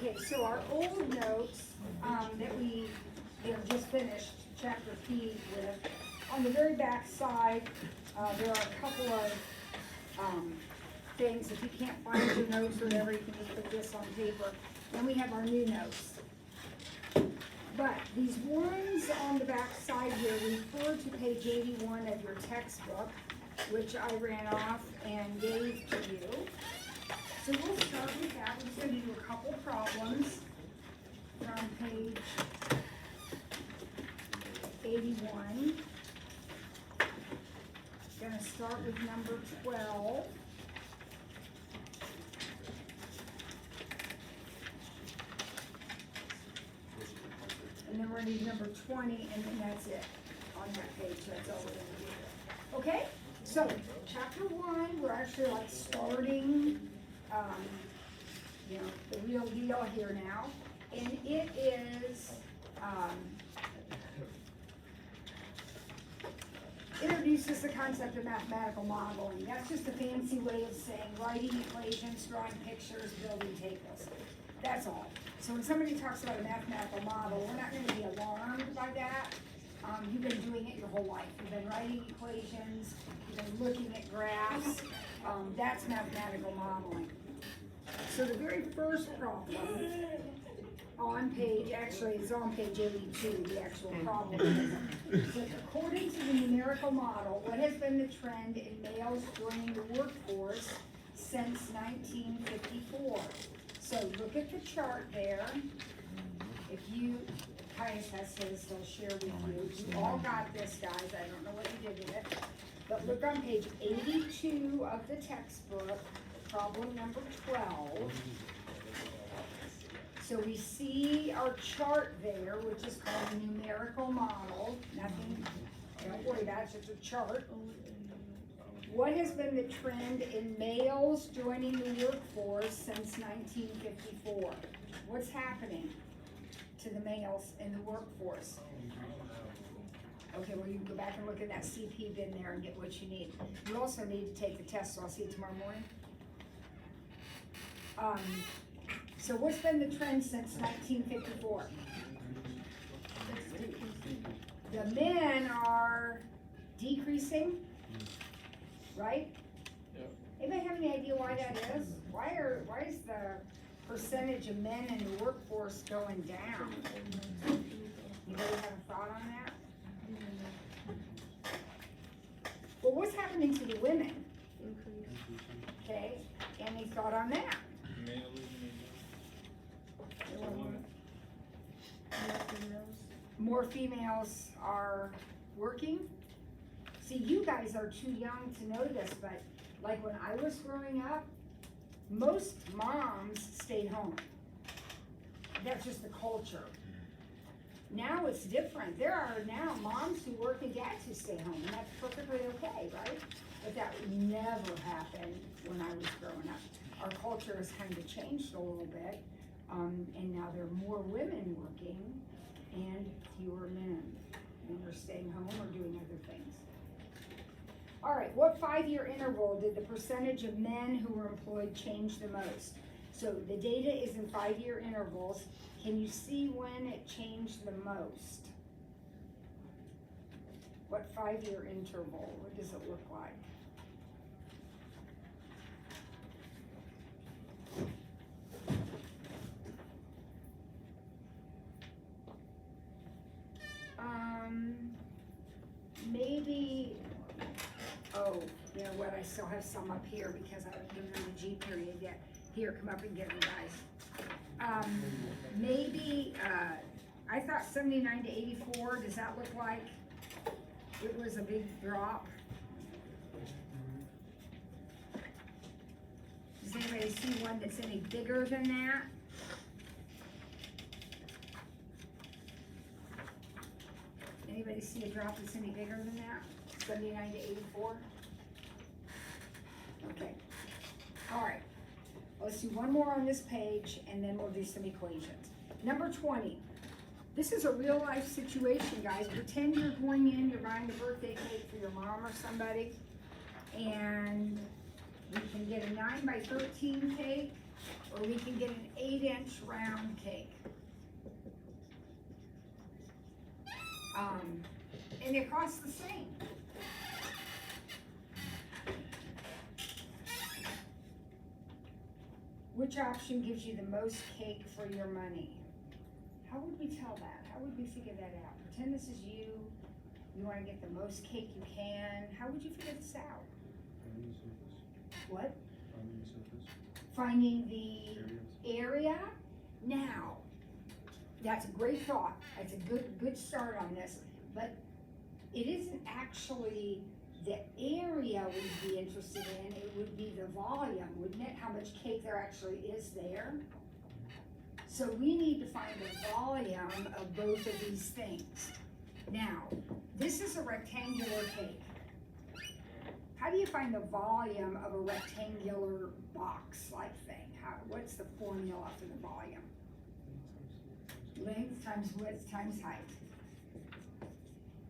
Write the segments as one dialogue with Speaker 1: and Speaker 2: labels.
Speaker 1: Okay, so our old notes, that we, just finished chapter P with, on the very back side, there are a couple of, things. If you can't find your notes or whatever, you can just put this on paper. Then we have our new notes. But these ones on the back side here refer to page 81 of your textbook, which I ran off and gave to you. So we'll start with that. We're just going to do a couple problems from page 81. Going to start with number 12. And then we're going to do number 20, and then that's it on that page. That's all we're going to do. Okay? So, chapter 1, we're actually like starting, the real deal here now. And it is, introduces the concept of mathematical modeling. That's just a fancy way of saying writing equations, drawing pictures, building tables. That's all. So when somebody talks about a mathematical model, we're not going to be alarmed by that. You've been doing it your whole life. You've been writing equations, you've been looking at graphs. That's mathematical modeling. So the very first problem on page, actually it's on page 82, the actual problem is, according to the numerical model, what has been the trend in males joining the workforce since 1954? So look at the chart there. If you, Caius has his, he'll share with you. You all got this, guys. I don't know what you did with it. But look on page 82 of the textbook, problem number 12. So we see our chart there, which is called a numerical model. Nothing, don't worry about it, it's just a chart. What has been the trend in males joining the workforce since 1954? What's happening to the males in the workforce? Okay, well, you can go back and look at that CP bin there and get what you need. You also need to take the test, so I'll see you tomorrow morning. So what's been the trend since 1954? The men are decreasing, right? Yep. Anybody have any idea why that is? Why is the percentage of men in the workforce going down? Anybody have a thought on that? Well, what's happening to the women? Okay, any thought on that? More females are working. See, you guys are too young to know this, but like when I was growing up, most moms stayed home. That's just the culture. Now it's different. There are now moms who work and dads who stay home, and that's perfectly okay, right? But that would never happen when I was growing up. Our culture has kind of changed a little bit, and now there are more women working and fewer men. And they're staying home or doing other things. All right, what 5-year interval did the percentage of men who were employed change the most? So the data is in 5-year intervals. Can you see when it changed the most? What 5-year interval? What does it look like? Maybe, oh, you know what, I still have some up here because I haven't given them the G period yet. Here, come up and get them, guys. Maybe, I thought 79 to 84, does that look like it was a big drop? Does anybody see one that's any bigger than that? Anybody see a drop that's any bigger than that? 79 to 84? Okay. All right. Let's do one more on this page, and then we'll do some equations. Number 20. This is a real life situation, guys. Pretend you're going in, you're buying a birthday cake for your mom or somebody, and you can get a 9 by 13 cake, or we can get an 8-inch round cake. And it costs the same. Which option gives you the most cake for your money? How would we tell that? How would we figure that out? Pretend this is you. You want to get the most cake you can. How would you figure this out?
Speaker 2: Finding the surface.
Speaker 1: What?
Speaker 2: Finding the surface.
Speaker 1: Finding the area. Now, that's a great thought. That's a good start on this. But it isn't actually the area we'd be interested in. It would be the volume, wouldn't it? How much cake there actually is there. So we need to find the volume of both of these things. Now, this is a rectangular cake. How do you find the volume of a rectangular box-like thing? What's the formula for the volume? Length times width times height.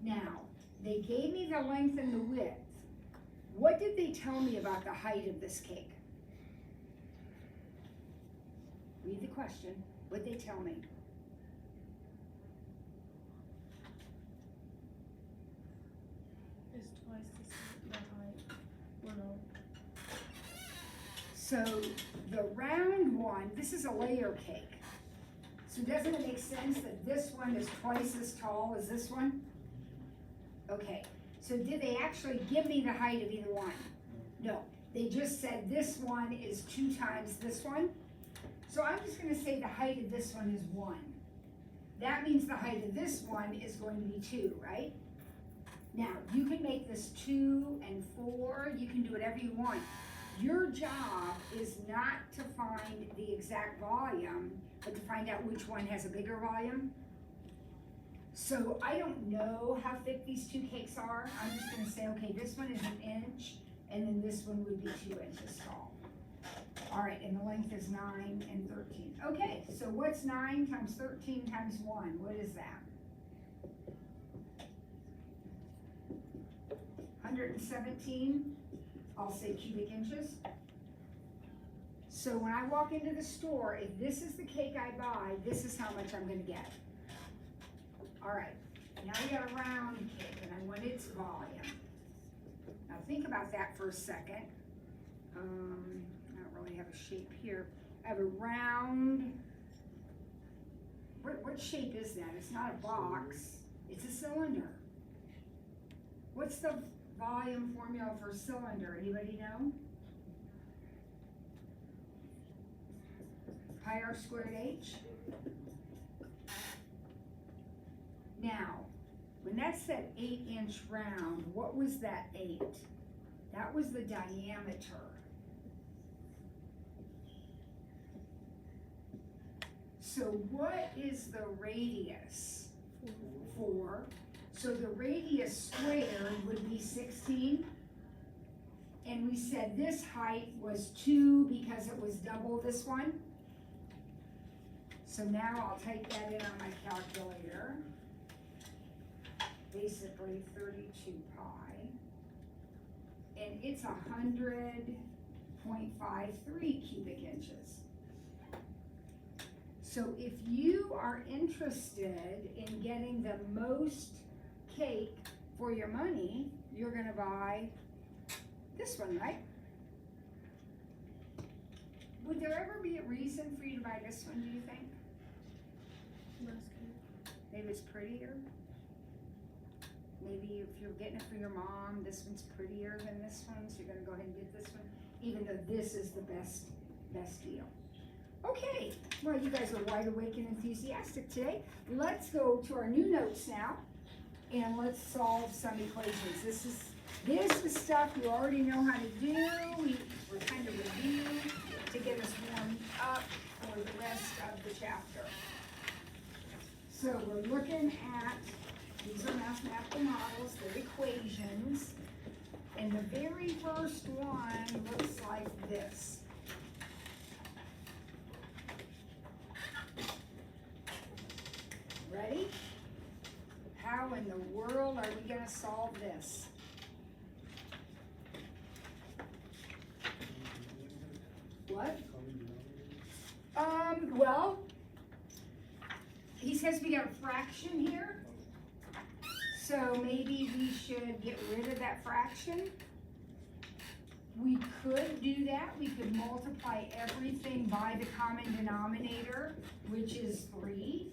Speaker 1: Now, they gave me the length and the width. What did they tell me about the height of this cake? Read the question. What'd they tell me?
Speaker 3: It's twice the height. Well, no.
Speaker 1: So the round one, this is a layer cake. So doesn't it make sense that this one is twice as tall as this one? Okay, so did they actually give me the height of either one? No, they just said this one is 2 times this one. So I'm just gonna say the height of this one is 1. That means the height of this one is going to be 2, right? Now, you can make this 2 and 4, you can do whatever you want. Your job is not to find the exact volume, but to find out which one has a bigger volume. So I don't know how thick these 2 cakes are. I'm just gonna say, okay, this one is 1 inch, and then this one would be 2 inches tall. All right, and the length is 9 and 13. Okay, so what's 9 times 13 times 1? What is that? 117, I'll say cubic inches. So when I walk into the store, if this is the cake I buy, this is how much I'm gonna get. All right, now we got a round cake and I want its volume. Now think about that for a second. I don't really have a shape here. I have a round, what shape is that? It's not a box, it's a cylinder. What's the volume formula for a cylinder? Anybody know? Pi r squared h. Now, when that said 8-inch round, what was that 8? That was the diameter. So what is the radius? 4. So the radius squared would be 16. And we said this height was 2 because it was double this one. So now I'll type that in on my calculator. Basically 32 pi. And it's 100.53 cubic inches. So if you are interested in getting the most cake for your money, you're gonna buy this one, right? Would there ever be a reason for you to buy this one, do you think?
Speaker 3: Less cake.
Speaker 1: Maybe it's prettier? Maybe if you're getting it for your mom, this one's prettier than this one, so you're gonna go ahead and get this one, even though this is the best deal. Okay, well, you guys are wide awake and enthusiastic today. Let's go to our new notes now, and let's solve some equations. This is stuff you already know how to do. We're kind of review to get us warmed up for the rest of the chapter. So we're looking at, these are mathematical models, they're equations, and the very first one looks like this. Ready? How in the world are we going to solve this? What? he says we got a fraction here. So maybe we should get rid of that fraction. We could do that. We could multiply everything by the common denominator, which is 3.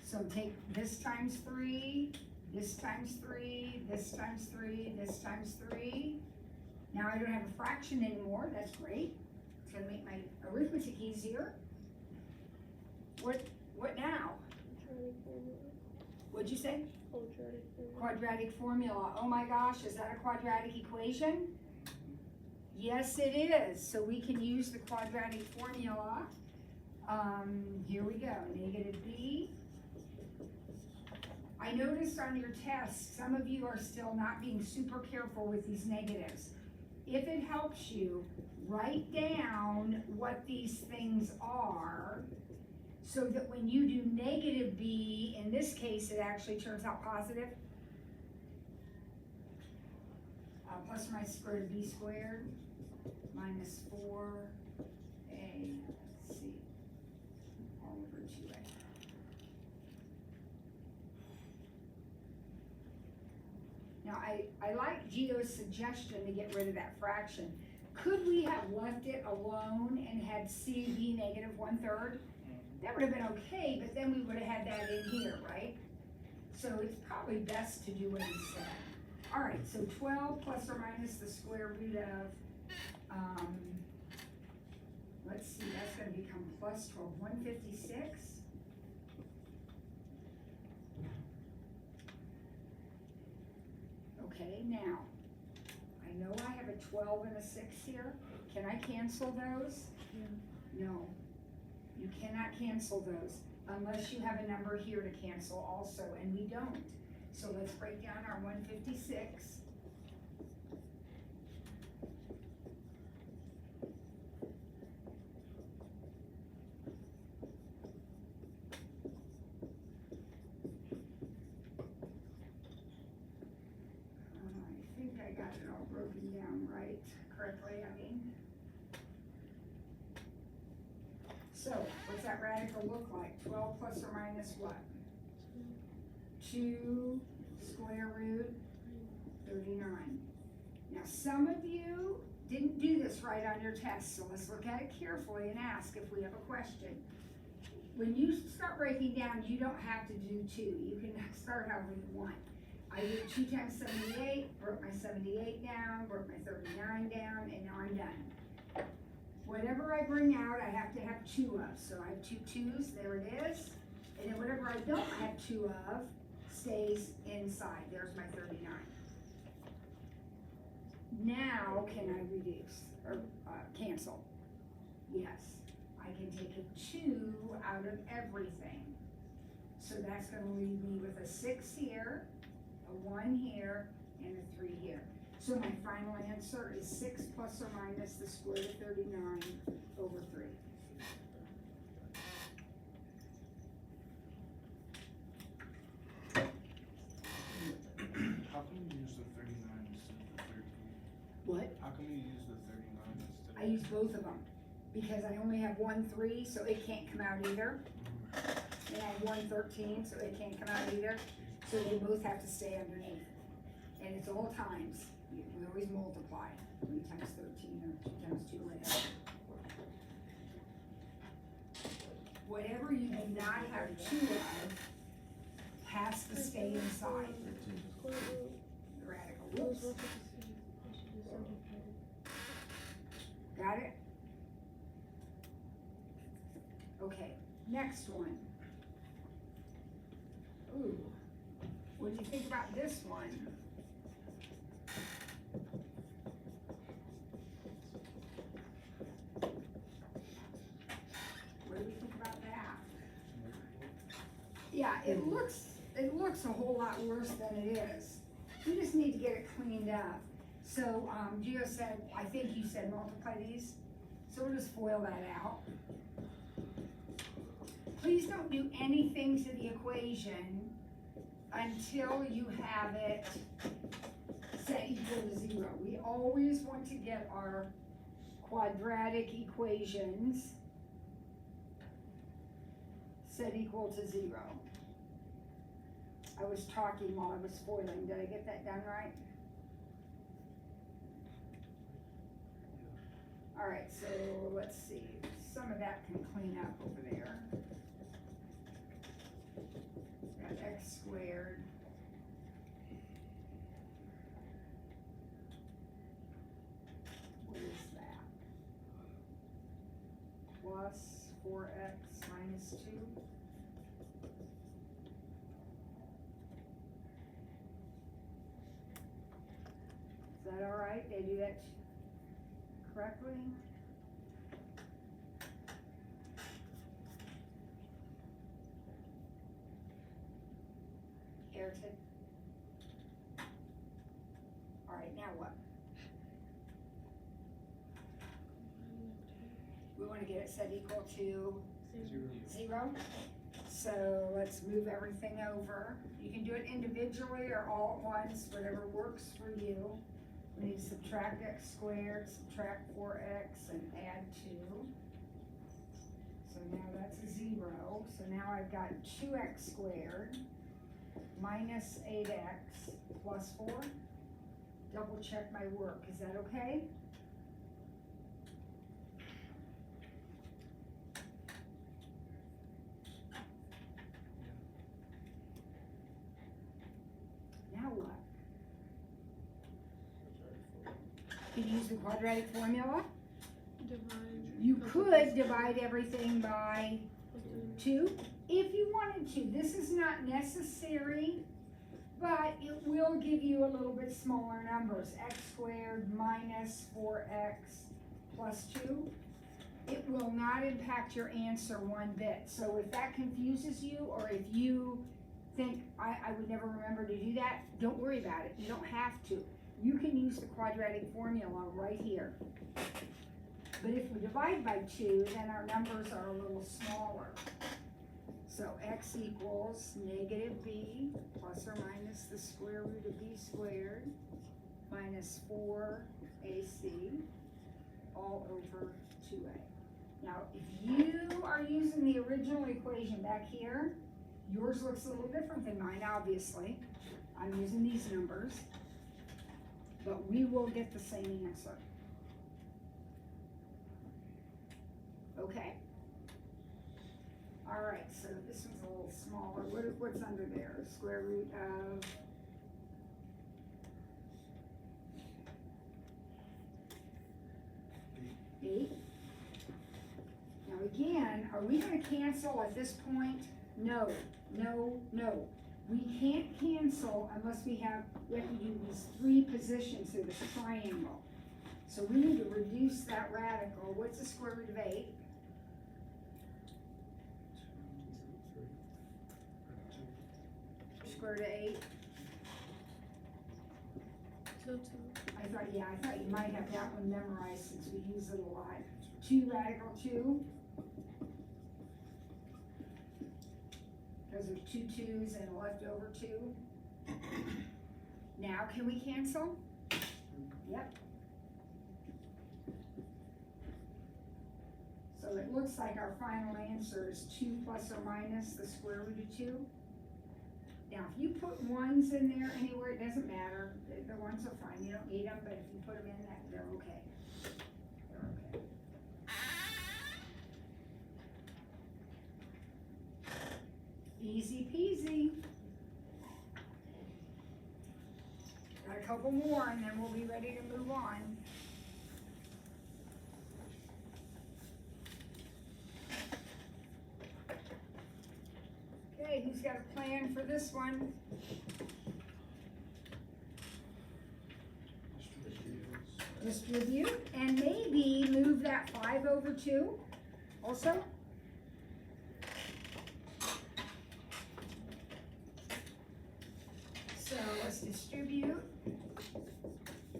Speaker 1: So take this times 3, this times 3, this times 3, this times 3. Now I don't have a fraction anymore. That's great. It's gonna make my arithmetic easier. What now?
Speaker 3: Quadratic formula.
Speaker 1: What'd you say?
Speaker 3: Quadratic formula.
Speaker 1: Quadratic formula. Oh my gosh, is that a quadratic equation? Yes, it is. So we can use the quadratic formula. Here we go. Negative b. I noticed on your test, some of you are still not being super careful with these negatives. If it helps you, write down what these things are so that when you do negative b, in this case, it actually turns out positive. Plus or minus square root of b squared minus 4a, let's see, all over 2a. Now, I like Gio's suggestion to get rid of that fraction. Could we have left it alone and had c be negative 1/3? That would have been okay, but then we would have had that in here, right? So it's probably best to do what he said. All right, so 12 plus or minus the square root of, let's see, that's gonna become plus 12, 156. Okay, now, I know I have a 12 and a 6 here. Can I cancel those?
Speaker 3: Yeah.
Speaker 1: No, you cannot cancel those unless you have a number here to cancel also, and we don't. So let's break down our 156. I think I got it all broken down right, correctly, I mean. So, what's that radical look like? 12 plus or minus what? 2 square root 39. Now, some of you didn't do this right on your test, so let's look at it carefully and ask if we have a question. When you start breaking down, you don't have to do 2. You can start however you want. I did 2 times 78, broke my 78 down, broke my 39 down, and now I'm done. Whatever I bring out, I have to have 2 of. So I have 2 2's, there it is. And then whatever I don't have 2 of stays inside. There's my 39. Now, can I reduce or cancel? Yes. I can take a 2 out of everything. So that's going to leave me with a 6 here, a 1 here, and a 3 here. So my final answer is 6 plus or minus the square root of 39 over 3.
Speaker 2: How come you use the 39 instead of the 13?
Speaker 1: What?
Speaker 2: How come you use the 39 instead of?
Speaker 1: I use both of them because I only have 1 3, so it can't come out either. And I have 1 13, so it can't come out either. So they both have to stay underneath. And it's all times. We always multiply. 3 times 13 or 2 times 2, whatever. Whatever you do not have 2 of has to stay inside
Speaker 3: Square root.
Speaker 1: the radical.
Speaker 3: It was
Speaker 1: Whoops.
Speaker 3: 156. I should do something better.
Speaker 1: Got it? Okay, next one. Ooh, what do you think about this one? What do we think about that? Yeah, it looks a whole lot worse than it is. We just need to get it cleaned up. So, Gio said, I think you said multiply these, so we'll just FOIL that out. Please don't do anything to the equation until you have it set equal to 0. We always want to get our quadratic equations set equal to 0. I was talking while I was foiling. Did I get that done right? All right, so let's see. Some of that can clean up over there. Got x squared. What is that? Plus 4x minus 2. Is that all right? Did I do that correctly? Ayrton? All right, now what? We want to get it set equal to 0. So let's move everything over. You can do it individually or all at once, whatever works for you. We need to subtract x squared, subtract 4x, and add 2. So now that's a 0. So now I've got 2x squared minus 8x plus 4. Double check my work. Is that okay? Now what? Can you use the quadratic formula?
Speaker 3: Divide.
Speaker 1: You could divide everything by 2 if you wanted to. This is not necessary, but it will give you a little bit smaller numbers. X squared minus 4x plus 2. It will not impact your answer one bit. So if that confuses you, or if you think, I would never remember to do that, don't worry about it. You don't have to. You can use the quadratic formula right here. But if we divide by 2, then our numbers are a little smaller. So x equals negative b plus or minus the square root of b squared minus 4ac all over 2a. Now, if you are using the original equation back here, yours looks a little different than mine, obviously. I'm using these numbers, but we will get the same answer. Okay. All right, so this one's a little smaller. What's under there? Square root of eight. Now again, are we going to cancel at this point? No, no, no. We can't cancel unless we have to do these 3 positions through this triangle. So we need to reduce that radical. What's the square root of 8?
Speaker 2: 2.
Speaker 1: Square root of 8?
Speaker 3: 2.
Speaker 1: I thought you might have that one memorized since we use it a lot. 2 radical 2. Because there's 2 2's and a leftover 2. Now can we cancel? Yep. So it looks like our final answer is 2 plus or minus the square root of 2. Now, if you put 1's in there anywhere, it doesn't matter. The 1's are fine. You don't need them, but if you put them in, they're okay. They're okay. Easy peasy. Got a couple more, and then we'll be ready to move on. Okay, who's got a plan for this one? Distribute, and maybe move that 5 over 2 also. So let's distribute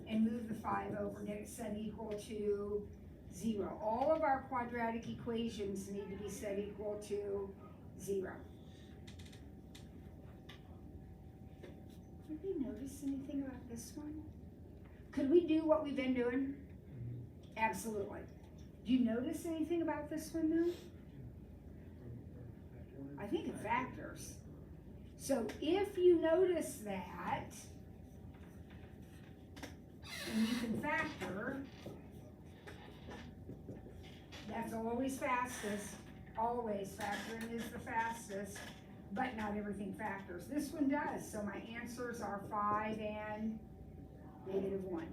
Speaker 1: and move the 5 over, get it set equal to 0. All of our quadratic equations need to be set equal to 0. Did we notice anything about this one? Could we do what we've been doing? Absolutely. Do you notice anything about this one though? think it factors. So if you notice that, and you can factor, that's always fastest, always factoring is the fastest, but not everything factors. This one does, so my answers are 5 and -1.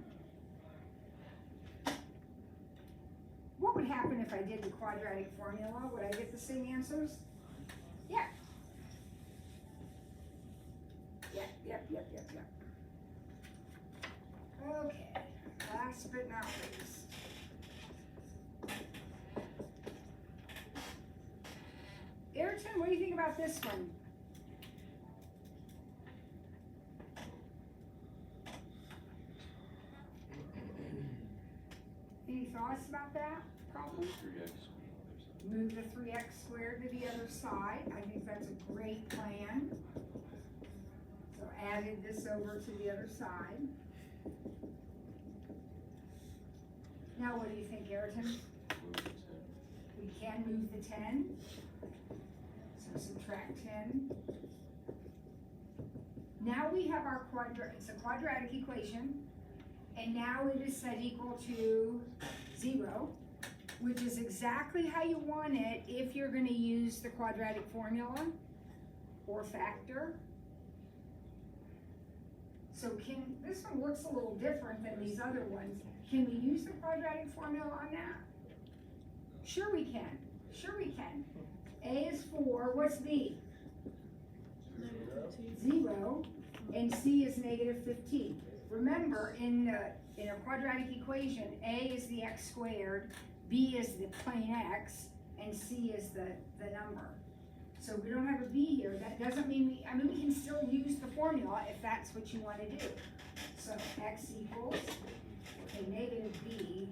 Speaker 1: What would happen if I did the quadratic formula? Would I get the same answers? Yeah. Yep. Okay, last but not least. Ayrton, what do you think about this one? Any thoughts about that problem?
Speaker 4: 3x.
Speaker 1: Move the 3x squared to the other side. I think that's a great plan. So added this over to the other side. Now what do you think, Ayrton?
Speaker 4: Move the 10.
Speaker 1: We can move the 10. So subtract 10. Now we have our it's a quadratic equation, and now it is set equal to 0, which is exactly how you want it if you're going to use the quadratic formula or factor. So this one looks a little different than these other ones. Can we use the quadratic formula on that? Sure we can. A is 4, what's B?
Speaker 3: -15.
Speaker 1: 0, and C is -15. Remember, in a quadratic equation, A is the x squared, B is the plane x, and C is the number. So we don't have a B here. That doesn't mean we can still use the formula if that's what you want to do. So x equals, okay, -b,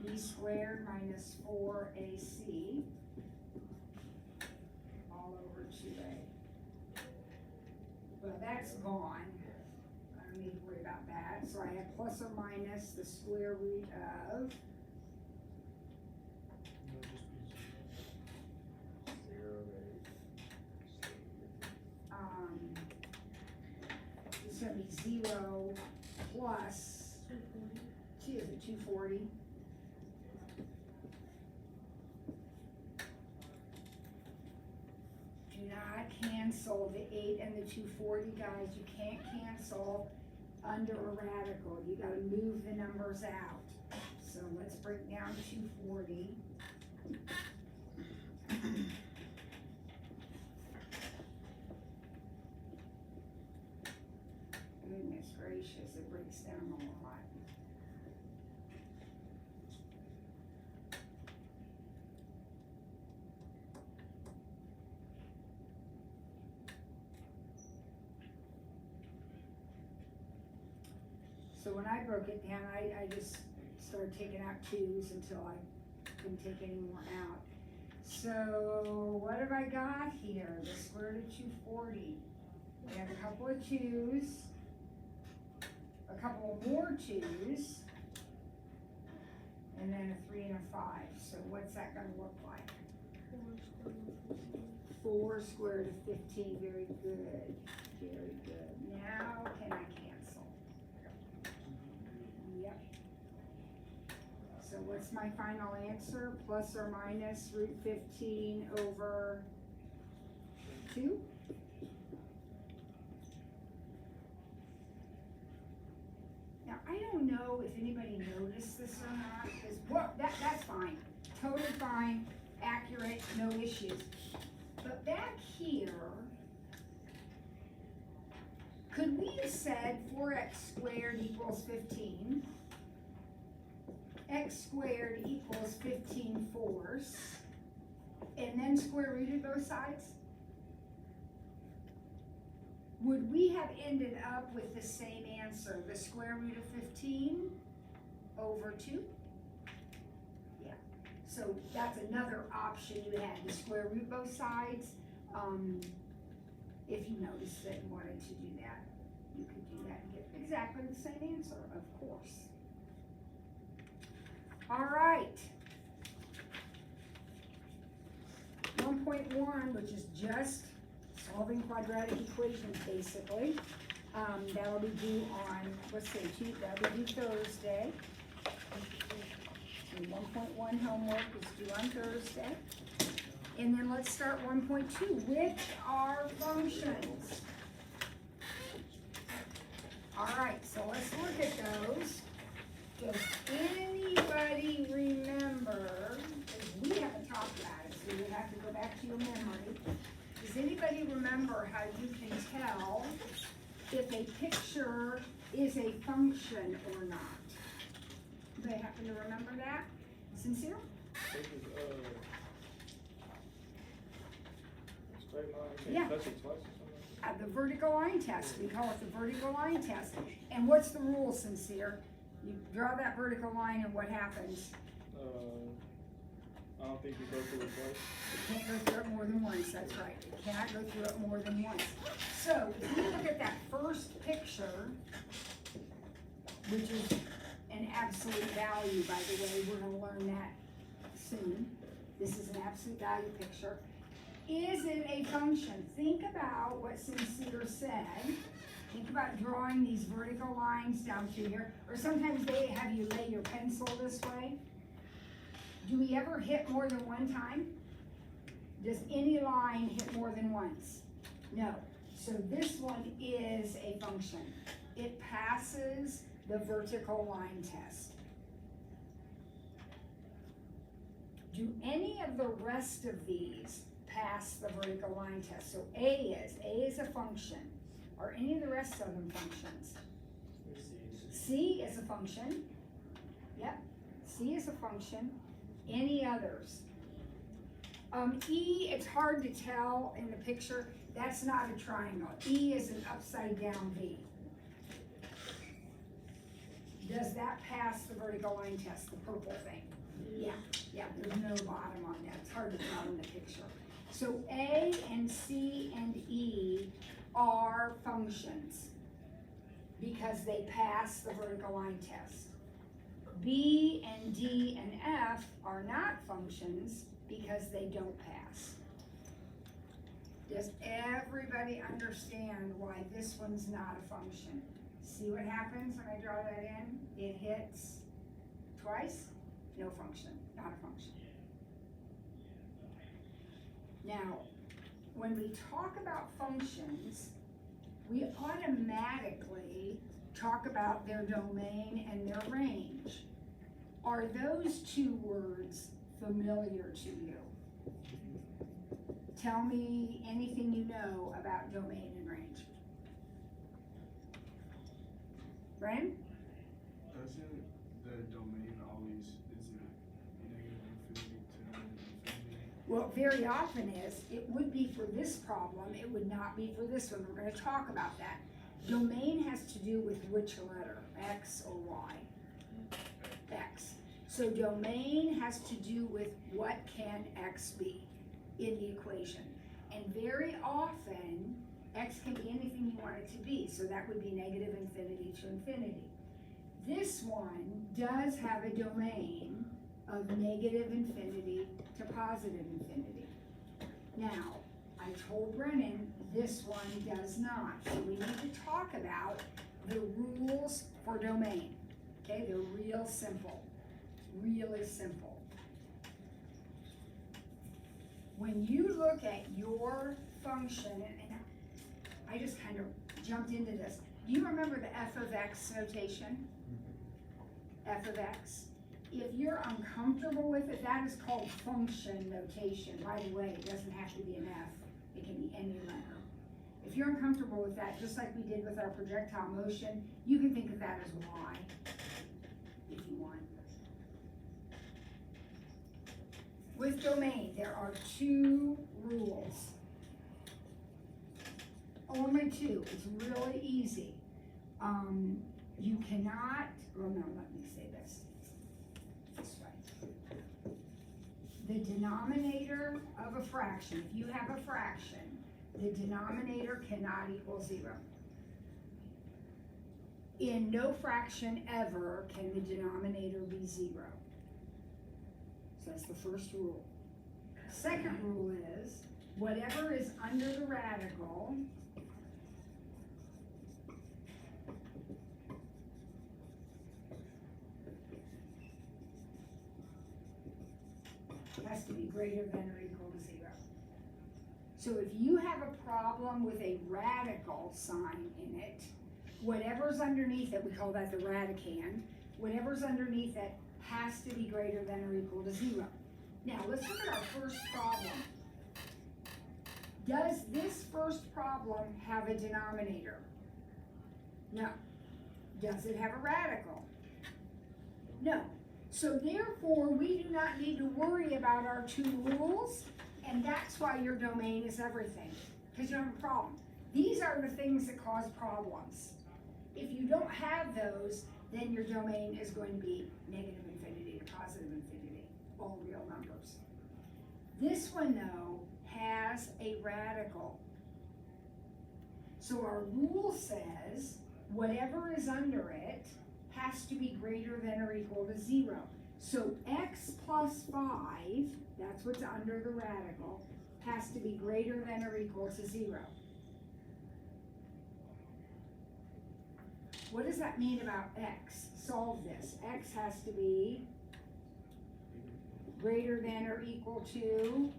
Speaker 1: b squared minus 4ac, all over 2a. Well, that's gone. I don't need to worry about that. So I have plus or minus the square root of, it's gonna be 0 plus, 240. Do not cancel the 8 and the 240, guys. You can't cancel under a radical. You gotta move the numbers out. So let's break down 240. Goodness gracious, it breaks down a lot. So when I broke it down, I just started taking out 2's until I couldn't take any more out. So what have I got here? The square root of 240. We have a couple of 2's, a couple more 2's, and then a 3 and a 5. So what's that gonna look like? 4 square root of 15. Very good. Now can I cancel? Yep. So what's my final answer? Plus or minus root 15 over 2? Now, I don't know if anybody noticed this or not, because, well, that's fine. Totally fine, accurate, no issues. But back here, could we have said 4x squared equals 15? X squared equals 15 fourths, and then square rooted both sides? Would we have ended up with the same answer, the square root of 15 over 2? Yeah, so that's another option you had, to square root both sides. If you noticed that you wanted to do that, you could do that and get exactly the same answer, of course. All right. 1.1, which is just solving quadratic equations, basically. That'll be due on, let's see, that'll be due Thursday. And 1.1 homework is due on Thursday. And then let's start 1.2, which are functions. All right, so let's look at those. Does anybody remember, because we haven't talked about it, so you have to go back to your memory. Does anybody remember how you can tell if a picture is a function or not? Do they happen to remember that? Sincere? Yeah.
Speaker 2: Touch it twice or something?
Speaker 1: The vertical line test, we call it the vertical line test. And what's the rule, Sincere? You draw that vertical line and what happens?
Speaker 2: I don't think you go through it twice.
Speaker 1: You can't go through it more than once, that's right. You cannot go through it more than once. So, if you look at that first picture, which is an absolute value, by the way, we're gonna learn that soon. This is an absolute value picture. Is it a function? Think about what Sincere said. Think about drawing these vertical lines down through here, or sometimes they have you lay your pencil this way. Do we ever hit more than one time? Does any line hit more than once? No. So this one is a function. It passes the vertical line test. Do any of the rest of these pass the vertical line test? So A is a function. Are any of the rest of them functions? C is a function. Yep, C is a function. Any others? E, it's hard to tell in the picture. That's not a triangle. E is an upside down V. Does that pass the vertical line test, the purple thing? Yeah, there's no bottom on that. It's hard to tell in the picture. So A and C and E are functions because they pass the vertical line test. B and D and F are not functions because they don't pass. Does everybody understand why this one's not a function? See what happens when I draw that in? It hits twice, no function, not a function. Now, when we talk about functions, we automatically talk about their domain and their range. Are those two words familiar to you? Tell me anything you know about domain and range. Brandon?
Speaker 2: Doesn't the domain always, is it negative infinity to negative infinity?
Speaker 1: Well, very often is. It would be for this problem, it would not be for this one. We're going to talk about that. Domain has to do with which letter, X or Y? X. So domain has to do with what can X be in the equation. And very often, X can be anything you want it to be. So that would be negative infinity to infinity. This one does have a domain of negative infinity to positive infinity. Now, I told Brennan this one does not. So we need to talk about the rules for domain. Okay, they're real simple. Really simple. When you look at your function, and I just kind of jumped into this. Do you remember the f of x notation? F of x. If you're uncomfortable with it, that is called function notation. By the way, it doesn't have to be an F. It can be any letter. If you're uncomfortable with that, just like we did with our projectile motion, you can think of that as y, if you want. With domain, there are two rules. Only two. It's really easy. You cannot, well no, let me say this way. The denominator of a fraction, if you have a fraction, the denominator cannot equal 0. In no fraction ever can the denominator be 0. So that's the first rule. Second rule is, whatever is under the radical has to be greater than or equal to 0. So if you have a problem with a radical sign in it, whatever's underneath it, we call that the radicand, whatever's underneath it has to be greater than or equal to 0. Now, let's look at our first problem. Does this first problem have a denominator? No. Does it have a radical? No. So therefore, we do not need to worry about our two rules, and that's why your domain is everything, because you don't have a problem. These are the things that cause problems. If you don't have those, then your domain is going to be negative infinity to positive infinity, all real numbers. This one, though, has a radical. So our rule says whatever is under it has to be greater than or equal to 0. So x plus 5, that's what's under the radical, has to be greater than or equal to 0. What does that mean about x? Solve this. X has to be greater than or equal to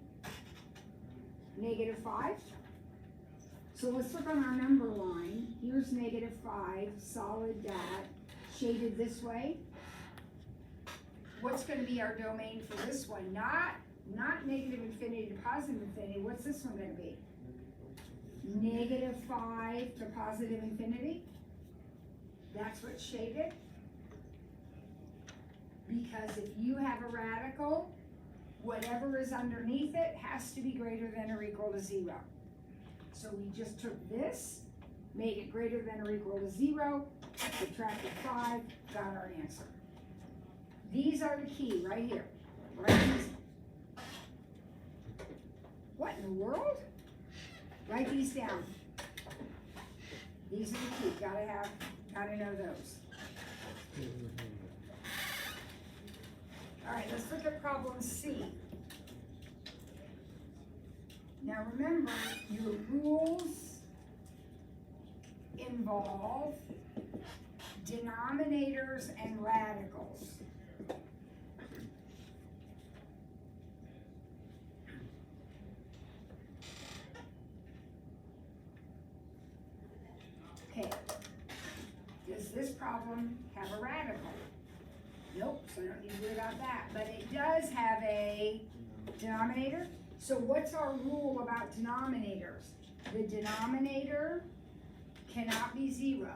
Speaker 1: negative 5. So let's look on our number line. Here's negative 5, solid dot, shaded this way. What's going to be our domain for this one? Not negative infinity to positive infinity. What's this one going to be? Negative 5 to positive infinity. That's what's shaded. Because if you have a radical, whatever is underneath it has to be greater than or equal to 0. So we just took this, made it greater than or equal to 0, subtracted 5, got our answer. These are the key right here. Write these. What in the world? Write these down. These are the key. Gotta know those. All right, let's look at problem C. Now remember, your rules involve denominators and radicals. Okay, does this problem have a radical? Nope, so I don't need to worry about that, but it does have a denominator. So what's our rule about denominators? The denominator cannot be 0.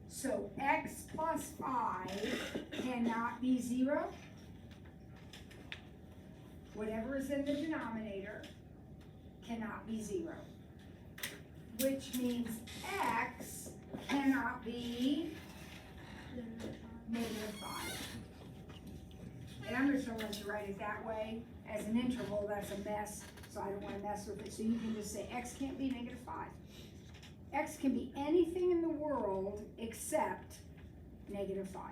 Speaker 1: So x plus 5 cannot be 0. Whatever is in the denominator cannot be 0. Which means x cannot be negative 5. And I'm just going to let you write it that way. As an interval, that's a mess, so I don't want to mess with it. So you can just say x can't be negative 5. X can be anything in the world except negative 5.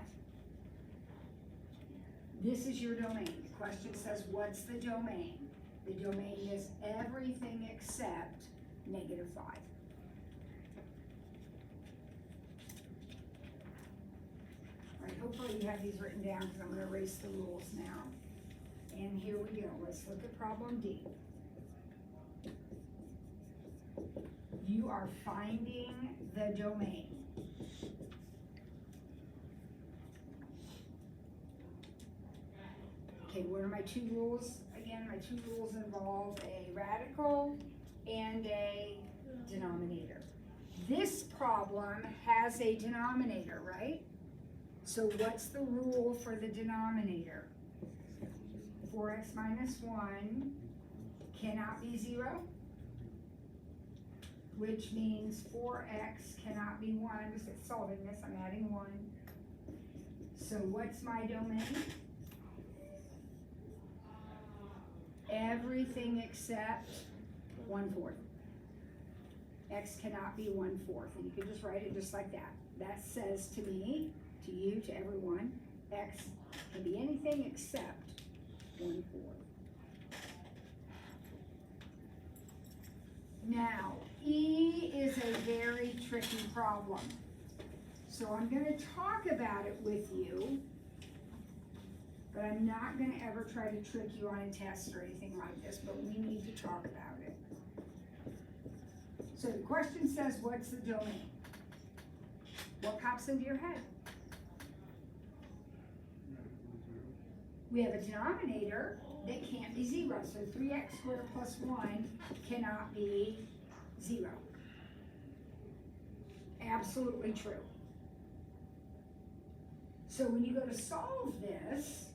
Speaker 1: This is your domain. The question says, what's the domain? The domain is everything except negative 5. All right, hopefully you have these written down because I'm going to erase the rules now. And here we go. Let's look at problem D. You are finding the domain. Okay, what are my two rules? Again, my two rules involve a radical and a denominator. This problem has a denominator, right? So what's the rule for the denominator? 4x minus 1 cannot be 0, which means 4x cannot be 1. I'm just solving this, I'm adding 1. So what's my domain? Everything except 1/4. X cannot be 1/4, and you can just write it just like that. That says to me, to you, to everyone, X can be anything except 1/4. Now, E is a very tricky problem. So I'm gonna talk about it with you, but I'm not gonna ever try to trick you on a test or anything like this, but we need to talk about it. So the question says, what's the domain? What pops into your head? We have a denominator that can't be 0, so 3x squared plus 1 cannot be 0. Absolutely true. So when you go to solve this,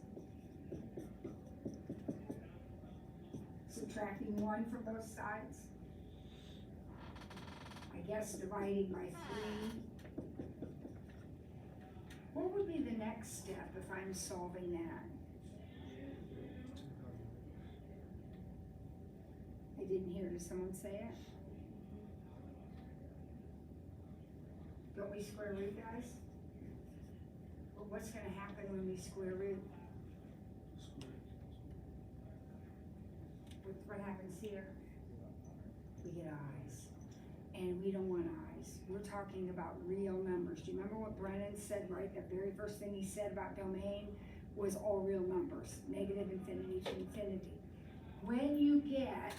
Speaker 1: subtracting 1 from both sides, I guess dividing by 3. What would be the next step if I'm solving that? I didn't hear. Did someone say it? Don't we square root, guys? Well, what's going to happen when we square root? What happens here? We get eyes. And we don't want eyes. We're talking about real numbers. Do you remember what Brennan said, right? The very first thing he said about domain was all real numbers, negative infinity to infinity. When you get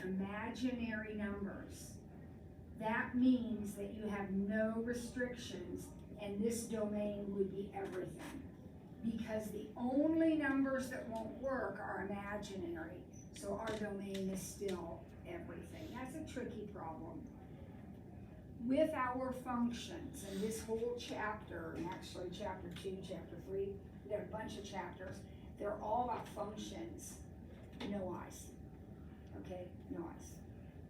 Speaker 1: imaginary numbers, that means that you have no restrictions, and this domain would be everything. Because the only numbers that won't work are imaginary, so our domain is still everything. That's a tricky problem. With our functions, and this whole chapter, and actually chapter 2, chapter 3, there are a bunch of chapters, they're all about functions, no eyes. Okay, no eyes.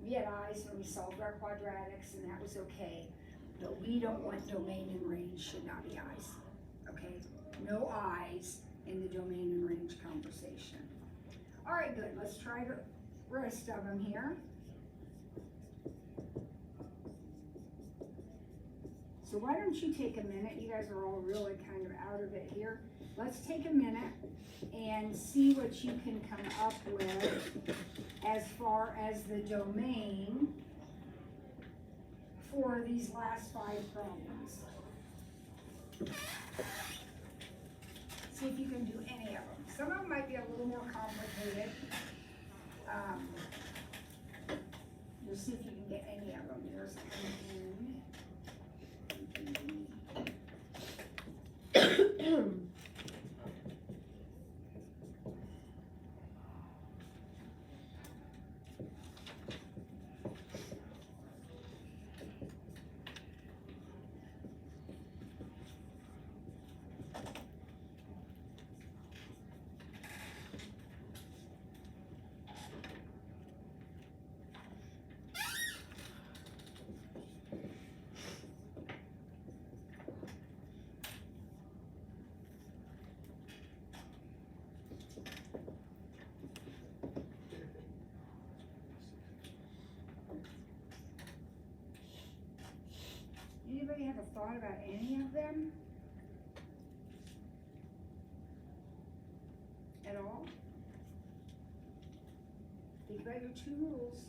Speaker 1: We had eyes when we solved our quadratics, and that was okay, but we don't want domain and range should not be eyes, okay? No eyes in the domain and range conversation. All right, good, let's try the rest of them here. So why don't you take a minute, you guys are all really kind of out of it here. Let's take a minute and see what you can come up with as far as the domain for these last 5 problems. See if you can do any of them. Some of them might be a little more complicated. You'll see if you can get any of them. There's anybody have a thought about any of them? At all? Think about your 2 rules.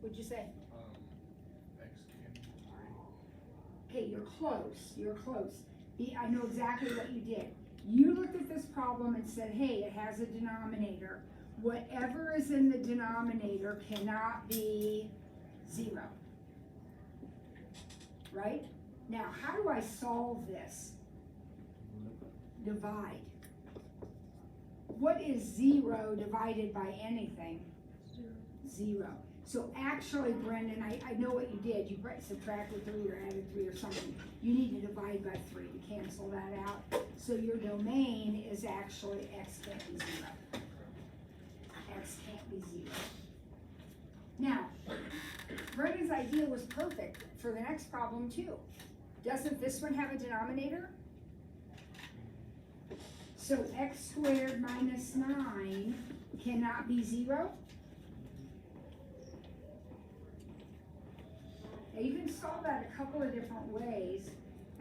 Speaker 1: What'd you say?
Speaker 2: X can be 3.
Speaker 1: Okay, you're close, you're close. I know exactly what you did. You looked at this problem and said, hey, it has a denominator. Whatever is in the denominator cannot be 0. Right? Now, how do I solve this? Divide. What is 0 divided by anything? 0. So actually, Brendan, I know what you did. You subtracted 3 or added 3 or something. You need to divide by 3 to cancel that out. So your domain is actually x can't be 0. X can't be 0. Now, Brendan's idea was perfect for the next problem too. Doesn't this one have a denominator? So x squared minus 9 cannot be 0. Now you can solve that a couple of different ways.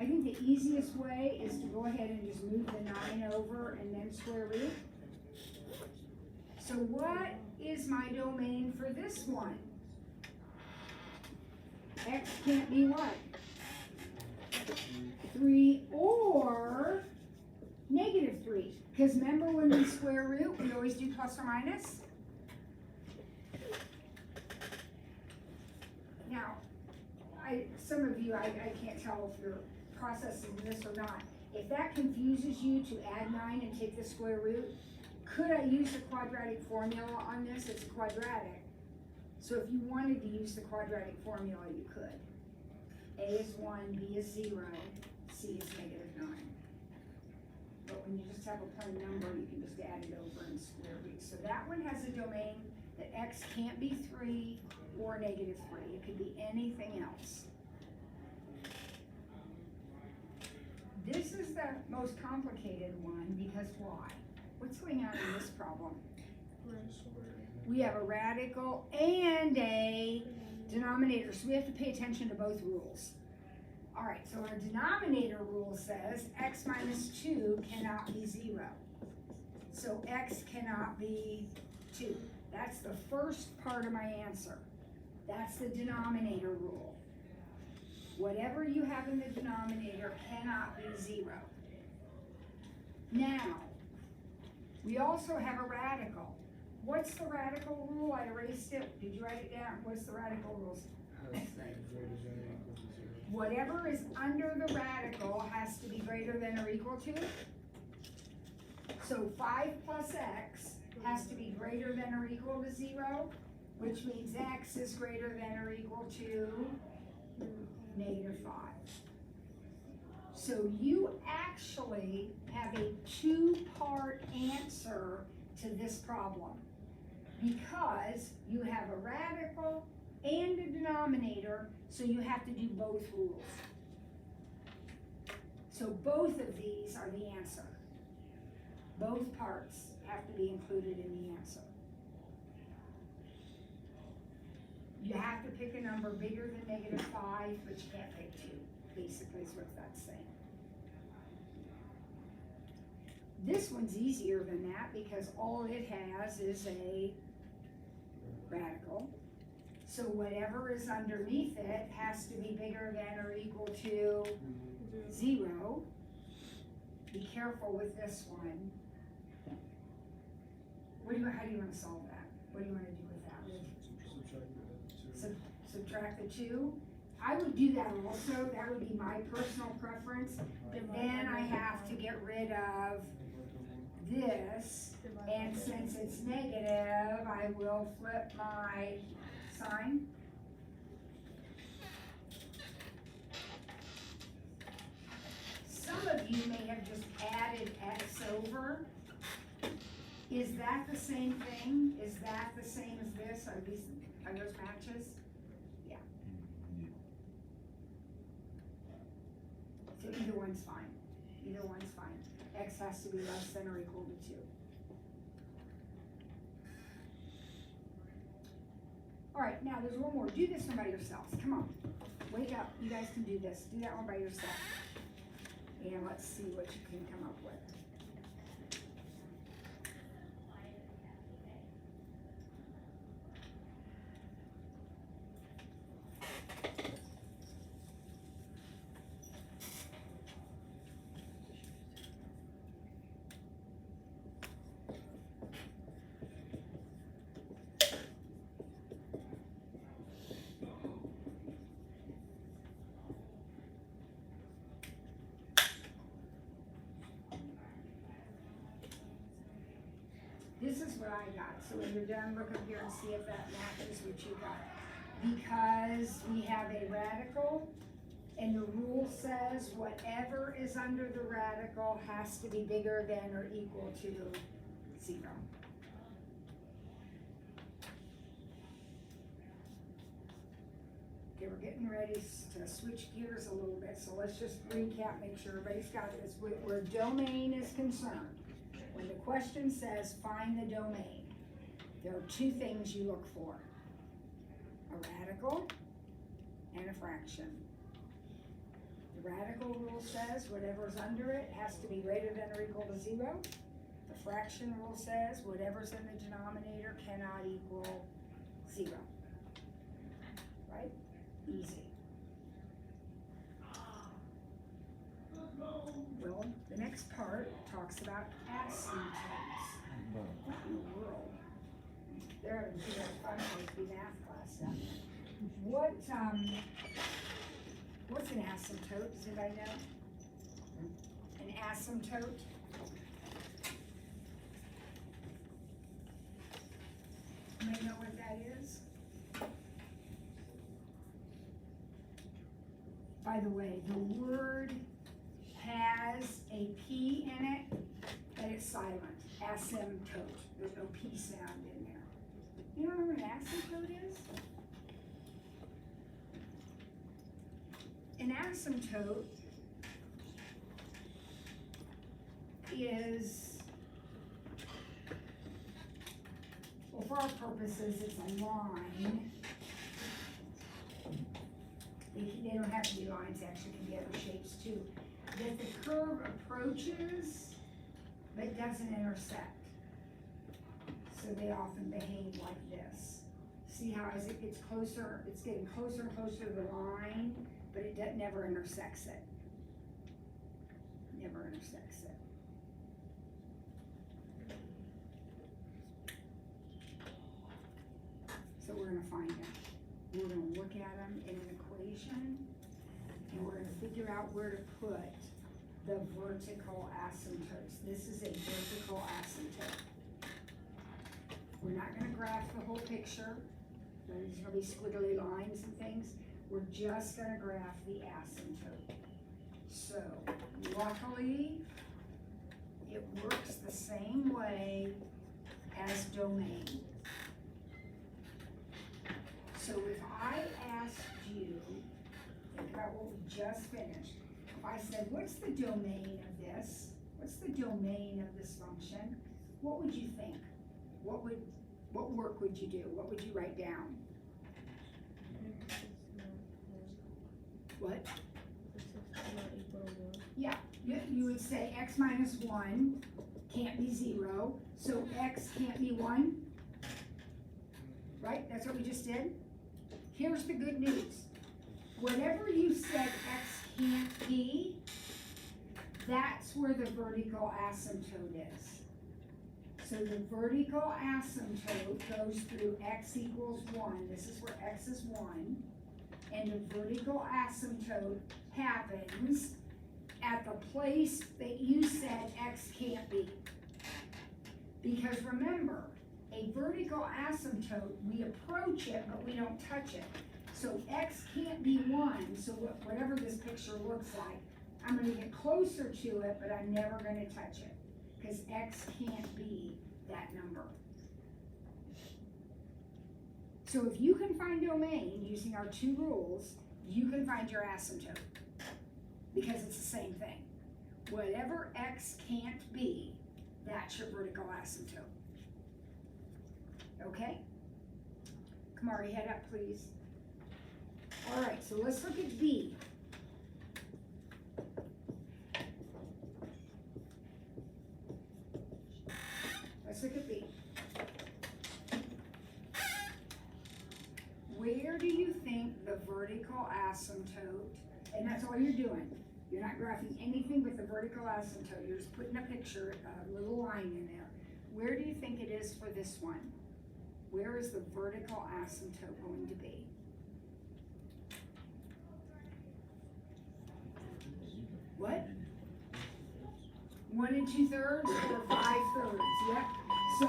Speaker 1: I think the easiest way is to go ahead and just move the 9 over and then square root. So what is my domain for this one? X can't be what? 3 or -3. Because remember when we square root, we always do plus or minus? Now, some of you, I can't tell if you're processing this or not. If that confuses you to add 9 and take the square root, could I use the quadratic formula on this? It's quadratic. So if you wanted to use the quadratic formula, you could. A is 1, B is 0, C is -9. But when you just have a plain number, you can just add it over and square root. So that one has a domain that X can't be 3 or -3. It could be anything else. This is the most complicated one because why? What's going on in this problem? We have a radical and a denominator, so we have to pay attention to both rules. All right, so our denominator rule says x minus 2 cannot be 0. So x cannot be 2. That's the first part of my answer. That's the denominator rule. Whatever you have in the denominator cannot be 0. Now, we also have a radical. What's the radical rule? I erased it. Did you write it down? What's the radical rules? Whatever is under the radical has to be greater than or equal to. So 5 plus x has to be greater than or equal to 0, which means x is greater than or equal to -5. So you actually have a 2-part answer to this problem because you have a radical and a denominator, so you have to do both rules. So both of these are the answer. Both parts have to be included in the answer. You have to pick a number bigger than -5, but you can't pick 2, basically is what that's saying. This one's easier than that because all it has is a radical. So whatever is underneath it has to be bigger than or equal to 0. Be careful with this one. How do you want to solve that? What do you want to do with that? Subtract the 2. I would do that also. That would be my personal preference. But then I have to get rid of this. And since it's negative, I will flip my sign. Some of you may have just added x over. Is that the same thing? Is that the same as this? Are those matches? Yeah. So either one's fine. Either one's fine. X has to be less than or equal to 2. All right, now there's one more. Do this one by yourselves. Come on. Wake up. You guys can do this. Do that one by yourself. And let's see what you can come up with. This is what I got. So when you're done, look up here and see if that matches what you got. Because we have a radical, and the rule says whatever is under the radical has to be bigger than or equal to 0. Okay, we're getting ready to switch gears a little bit, so let's just recap, make sure everybody's got this. Where domain is concerned, when the question says find the domain, there are 2 things you look for: a radical and a fraction. The The radical rule says whatever's under it has to be greater than or equal to 0. The fraction rule says whatever's in the denominator cannot equal 0. Right? Easy. Well, the next part talks about asymptotes. What in the world? They're having too much fun with the math class down there. What's an asymptote? Does anybody know? An asymptote? Anybody know what that is? By the way, the word has a P in it, but it's silent. Asymptote. There's no P sound in there. You don't know what an asymptote is? An asymptote is, well, for our purposes, it's a line. They don't have to be lines, they actually can be other shapes too. That the curve approaches, but doesn't intersect. So they often behave like this. See how as it gets closer, it's getting closer and closer to the line, but it never intersects it. Never intersects it. So we're gonna find them. We're gonna look at them in an equation, and we're gonna figure out where to put the vertical asymptotes. This is a vertical asymptote. We're not gonna graph the whole picture. There's gonna be squiggly lines and things. We're just gonna graph the asymptote. So, luckily, it works the same way as domain. So if I asked you, think about what we just finished. If I said, what's the domain of this? What's the domain of this function? What would you think? What work would you do? What would you write down? What? Yeah, you would say x minus 1 can't be 0, so x can't be 1. Right? That's what we just did? Here's the good news. Whatever you said x can't be, that's where the vertical asymptote is. So the vertical asymptote goes through x equals 1. This is where x is 1. And the vertical asymptote happens at the place that you said x can't be. Because remember, a vertical asymptote, we approach it, but we don't touch it. So x can't be 1, so whatever this picture looks like, I'm gonna get closer to it, but I'm never gonna touch it, because x can't be that number. So if you can find domain using our two rules, you can find your asymptote, because it's the same thing. Whatever x can't be, that's your vertical asymptote. Okay? Kamari, head up, please. All right, so let's look at B. Let's look at B. Where do you think the vertical asymptote, and that's all you're doing. You're not graphing anything but the vertical asymptote. You're just putting a picture, a little line in there. Where do you think it is for this one? Where is the vertical asymptote going to be? What? 1 2/3 or 5/3? Yep. So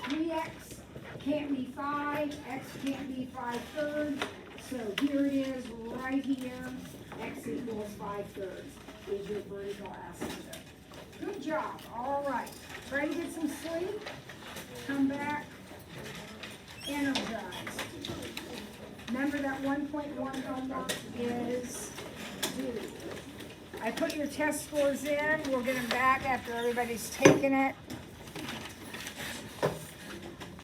Speaker 1: 3x can't be 5, x can't be 5/3. So here it is, right here. X equals 5/3 is your vertical asymptote. Good job. All right. Try to get some sleep. Come back. Energized. Remember that 1.1 homework is due. I put your test scores in. We'll get them back after everybody's taken it.